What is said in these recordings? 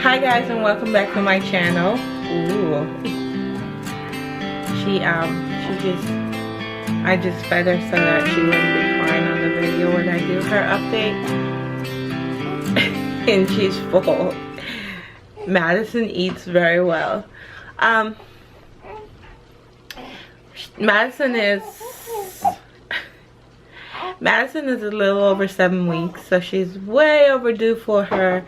Hi guys, and welcome back to my channel. Ooh. I just fed her so that she wouldn't be crying on the video when I do her update. And she's full. Madison eats very well. Madison is a little over 7 weeks, so she's way overdue for her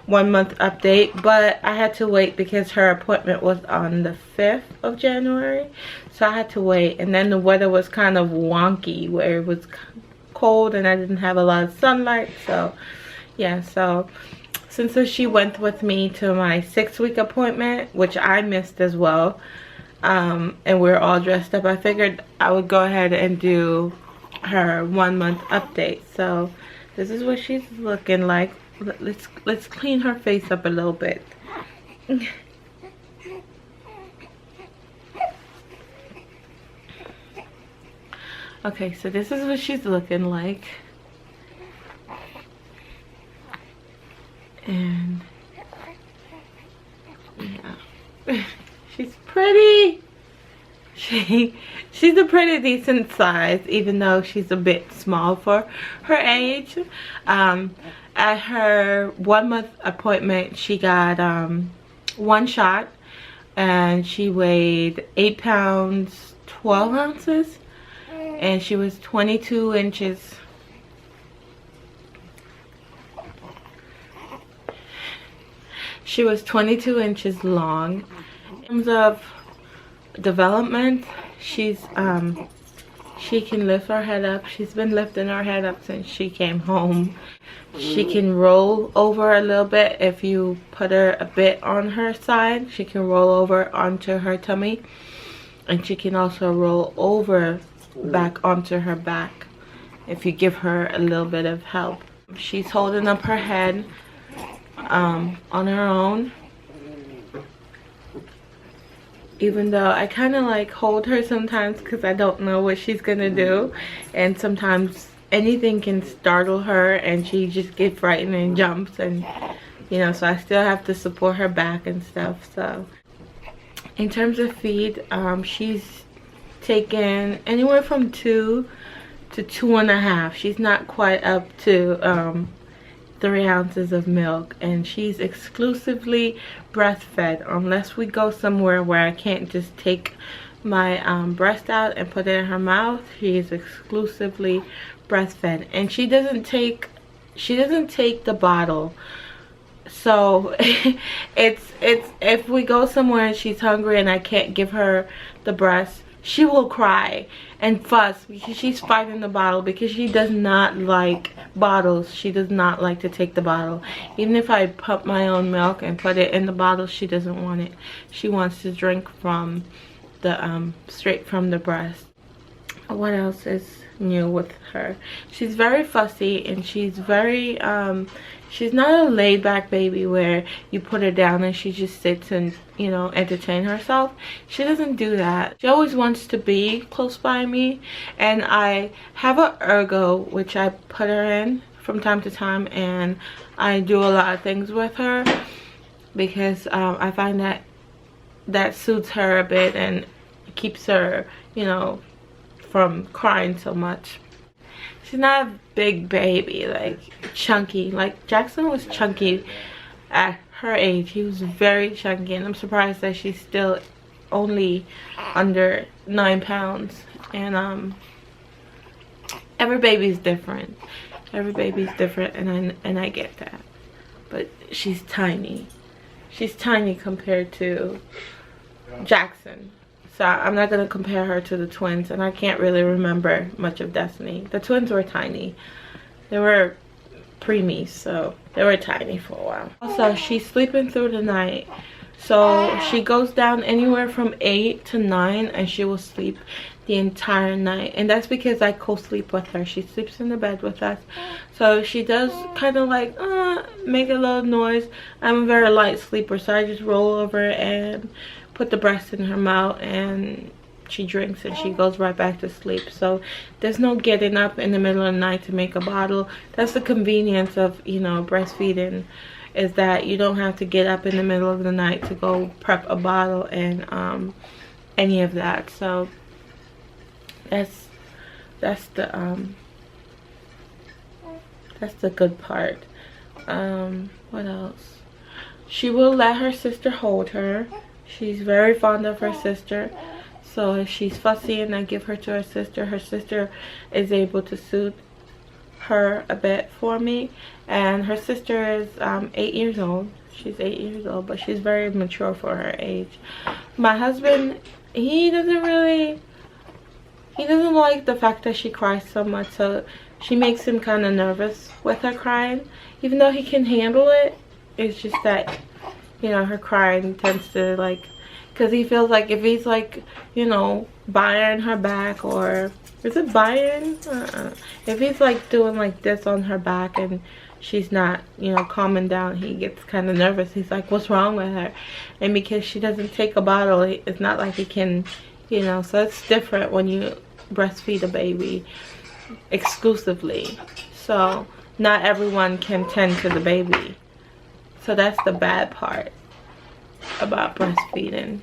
1 month update, but I had to wait because her appointment was on the 5th of January, so I had to wait. And then the weather was kind of wonky where it was cold and I didn't have a lot of sunlight, so yeah. So since she went with me to my 6-week appointment, which I missed as well, and we're all dressed up, I figured I would go ahead and do her 1 month update. So this is what she's looking like. Let's clean her face up a little bit. Okay, so this is what she's looking like. And yeah, she's pretty. She's a pretty decent size, even though she's a bit small for her age. At her 1 month appointment, she got 1 shot, and she weighed 8 pounds 12 ounces, and she was 22 inches. She was 22 inches long. In terms of development, she can lift her head up. She's been lifting her head up since she came home. She can roll over a little bit. If you put her a bit on her side, she can roll over onto her tummy, and she can also roll over back onto her back if you give her a little bit of help. She's holding up her head on her own, even though I kind of like hold her sometimes because I don't know what she's gonna do, and sometimes anything can startle her and she just gets frightened and jumps, and you know, so I still have to support her back and stuff. So in terms of feed, she's taken anywhere from 2 to 2.5. She's not quite up to 3 ounces of milk, and she's exclusively breastfed unless we go somewhere where I can't just take my breast out and put it in her mouth. She is exclusively breastfed, and she doesn't take the bottle. So it's if we go somewhere and she's hungry and I can't give her the breast, she will cry and fuss because she's fighting the bottle, because she does not like bottles. She does not like to take the bottle. Even if I pump my own milk and put it in the bottle, she doesn't want it. She wants to drink from the straight from the breast. What else is new with her? She's very fussy, and she's very she's not a laid back baby where you put her down and she just sits and, you know, entertain herself. She doesn't do that. She always wants to be close by me, and I have a ergo which I put her in from time to time, and I do a lot of things with her because I find that suits her a bit and keeps her, you know, from crying so much. She's not a big baby, like chunky. Like Jaxson was chunky at her age. He was very chunky, and I'm surprised that she's still only under 9 pounds. And every baby's different. Every baby's different, and I get that. But she's tiny. She's tiny compared to Jaxson. So I'm not going to compare her to the twins, and I can't really remember much of Destiny. The twins were tiny. They were preemies, so they were tiny for a while. Also, she's sleeping through the night. So she goes down anywhere from 8 to 9, and she will sleep the entire night. And that's because I co-sleep with her. She sleeps in the bed with us. So she does kind of like make a little noise. I'm a very light sleeper, so I just roll over and put the breast in her mouth, and she drinks and she goes right back to sleep. So there's no getting up in the middle of the night to make a bottle. That's the convenience of, you know, breastfeeding is that you don't have to get up in the middle of the night to go prep a bottle and any of that. So that's the good part. What else? She will let her sister hold her. She's very fond of her sister. So if she's fussy and I give her to her sister is able to soothe her a bit for me. And her sister is 8 years old. She's 8 years old, but she's very mature for her age. My husband, he doesn't like the fact that she cries so much, so she makes him kind of nervous with her crying. Even though he can handle it, it's just that, you know, her crying tends to, like, because he feels like if he's, like, you know, buying her back, or is it buying? If he's like doing like this on her back and she's not, you know, calming down, he gets kind of nervous. He's like, what's wrong with her? And because she doesn't take a bottle, it's not like he can, you know, so it's different when you breastfeed a baby exclusively. So not everyone can tend to the baby. So that's the bad part about breastfeeding.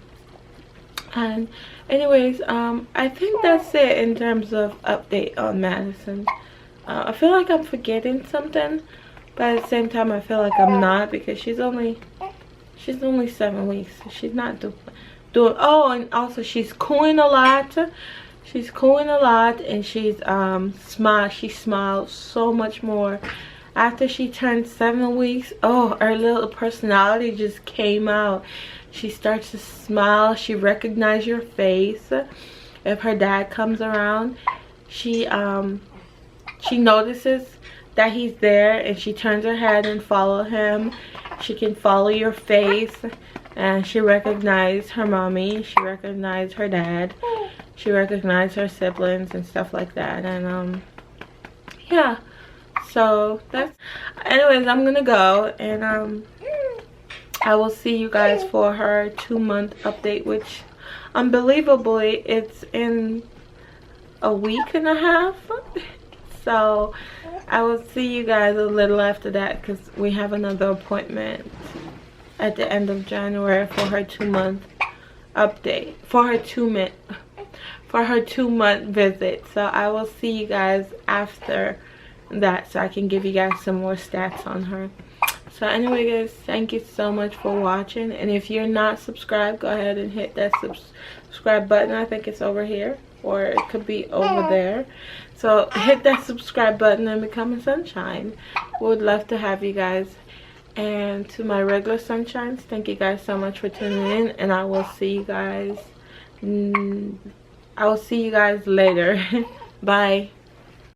And anyways, I think that's it in terms of update on Madison. I feel like I'm forgetting something, but at the same time I feel like I'm not, because she's only 7 weeks. So she's not doing oh, and also she's cooing a lot. She's cooing a lot, and she's she smiles so much more after she turned 7 weeks. Oh, her little personality just came out. She starts to smile. She recognizes your face. If her dad comes around, she notices that he's there, and she turns her head and follow him. She can follow your face, and she recognizes her mommy. She recognizes her dad. She recognizes her siblings and stuff like that. And yeah, so that's, anyways, I'm gonna go, and I will see you guys for her 2-month update, which unbelievably it's in a week and a half. So I will see you guys a little after that, because we have another appointment at the end of January for her 2-month update, for her 2-month visit. So I will see you guys after that, so I can give you guys some more stats on her. So anyway, guys, thank you so much for watching, and if you're not subscribed, go ahead and hit that subscribe button. I think it's over here, or it could be over there. So hit that subscribe button and become a sunshine. We would love to have you guys. And to my regular sunshines, thank you guys so much for tuning in, and I will see you guys later. Bye.